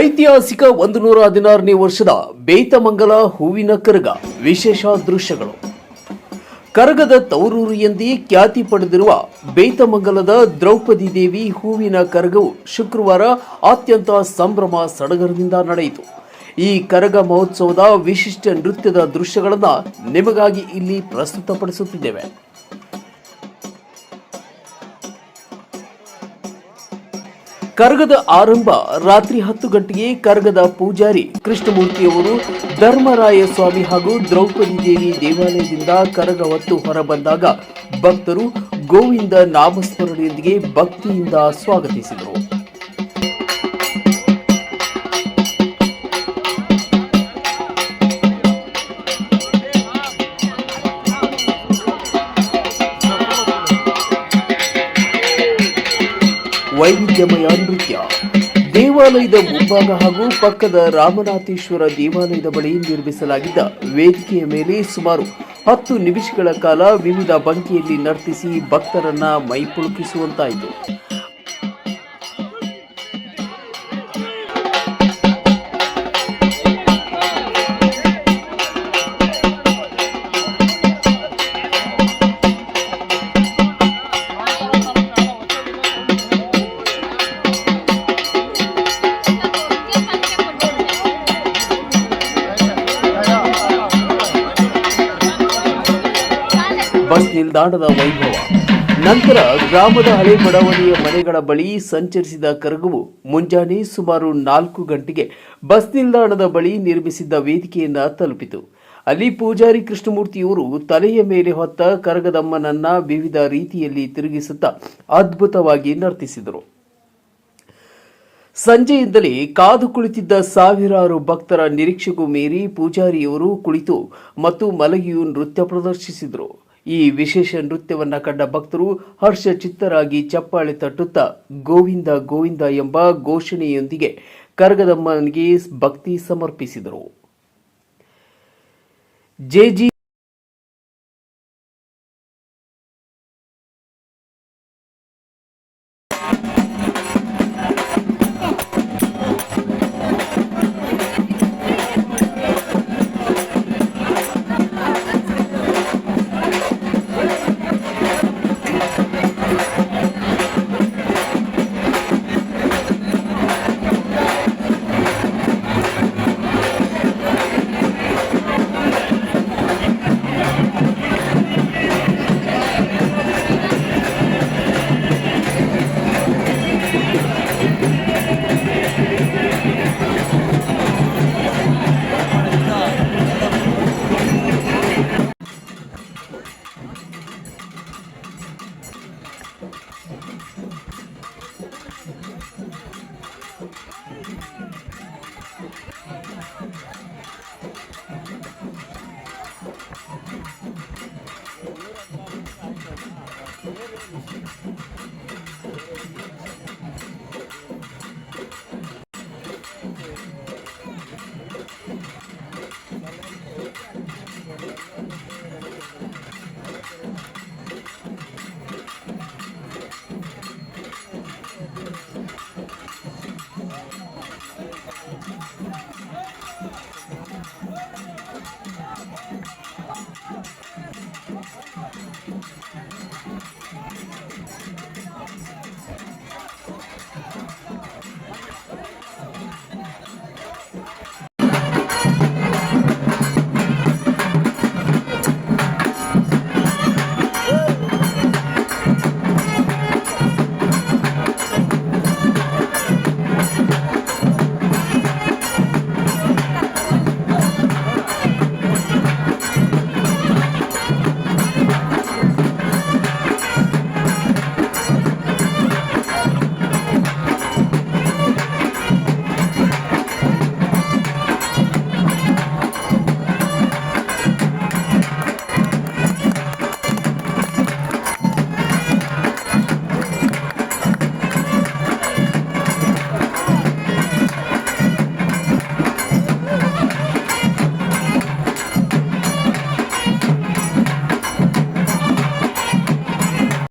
ಐತಿಹಾಸಿಕ 116ನೇ ವರ್ಷದ ಬೇತಮಂಗಲ ಹೂವಿನ ಕರಗ ವಿಶೇಷ ದೃಶ್ಯಗಳು. ಕರಗದ ತವರೂರು ಎಂದೇ ಖ್ಯಾತಿ ಪಡೆದಿರುವ ಬೇತಮಂಗಲದ ದ್ರೌಪದಿ ದೇವಿ ಹೂವಿನ ಕರಗವು ಶುಕ್ರವಾರ ಅತ್ಯಂತ ಸಂಭ್ರಮ ಸಡಗರದಿಂದ ನಡೆಯಿತು. ಈ ಕರಗ ಮಹೋತ್ಸವದ ವಿಶಿಷ್ಟ ನೃತ್ಯದ ದೃಶ್ಯಗಳನ್ನು ನಿಮಗಾಗಿ ಇಲ್ಲಿ ಪ್ರಸ್ತುತಪಡಿಸುತ್ತಿದ್ದೇವೆ. ಕರಗದ ಆರಂಭ ರಾತ್ರಿ 10 ಗಂಟೆಗೆ ಕರಗದ ಪೂಜಾರಿ ಕೃಷ್ಣಮೂರ್ತಿಯವರು ಧರ್ಮರಾಯ ಸ್ವಾಮಿ ಹಾಗೂ ದ್ರೌಪದಿ ದೇವಿ ದೇವಾಲಯದಿಂದ ಕರಗ ಹೊತ್ತು ಹೊರಬಂದಾಗ ಭಕ್ತರು ಗೋವಿಂದ ನಾಮಸ್ಮರಣೆಯೊಂದಿಗೆ ಭಕ್ತಿಯಿಂದ ಸ್ವಾಗತಿಸಿದರು. ವೈವಿಧ್ಯಮಯ ನೃತ್ಯ. ದೇವಾಲಯದ ಮುಂಭಾಗ ಹಾಗೂ ಪಕ್ಕದ ರಾಮನಾಥೇಶ್ವರ ದೇವಾಲಯದ ಬಳಿ ನಿರ್ಮಿಸಲಾಗಿದ್ದ ವೇದಿಕೆಯ ಮೇಲೆ ಸುಮಾರು 10 ನಿಮಿಷಗಳ ಕಾಲ ವಿವಿಧ ಭಂಗಿಯಲ್ಲಿ ನರ್ತಿಸಿ ಭಕ್ತರನ್ನ ಮೈಪುಳುಕಿಸುವಂತಾಯಿತು. ಬಸ್ ನಿಲ್ದಾಣದ ವೈಭವ. ನಂತರ ಗ್ರಾಮದ ಹಳೆ ಬಡಾವಣೆಯ ಮನೆಗಳ ಬಳಿ ಸಂಚರಿಸಿದ ಕರಗವು ಮುಂಜಾನೆ ಸುಮಾರು 4 ಗಂಟೆಗೆ ಬಸ್ ನಿಲ್ದಾಣದ ಬಳಿ ನಿರ್ಮಿಸಿದ್ದ ವೇದಿಕೆಯನ್ನ ತಲುಪಿತು. ಅಲ್ಲಿ ಪೂಜಾರಿ ಕೃಷ್ಣಮೂರ್ತಿಯವರು ತಲೆಯ ಮೇಲೆ ಹೊತ್ತ ಕರಗದಮ್ಮನನ್ನ ವಿವಿಧ ರೀತಿಯಲ್ಲಿ ತಿರುಗಿಸುತ್ತಾ ಅದ್ಭುತವಾಗಿ ನರ್ತಿಸಿದರು. ಸಂಜೆಯಿಂದಲೇ ಕಾದು ಕುಳಿತಿದ್ದ ಸಾವಿರಾರು ಭಕ್ತರ ನಿರೀಕ್ಷೆಗೂ ಮೀರಿ ಪೂಜಾರಿಯವರು ಕುಳಿತು ಮತ್ತು ಮಲಗಿಯೂ ನೃತ್ಯ ಪ್ರದರ್ಶಿಸಿದರು. ಈ ವಿಶೇಷ ನೃತ್ಯವನ್ನ ಕಂಡ ಭಕ್ತರು ಹರ್ಷಚಿತ್ತರಾಗಿ ಚಪ್ಪಾಳೆ ತಟ್ಟುತ್ತಾ ಗೋವಿಂದ ಗೋವಿಂದ ಎಂಬ ಘೋಷಣೆಯೊಂದಿಗೆ ಕರಗದಮ್ಮನಿಗೆ ಭಕ್ತಿ ಸಮರ್ಪಿಸಿದರು. ಜೆಜಿ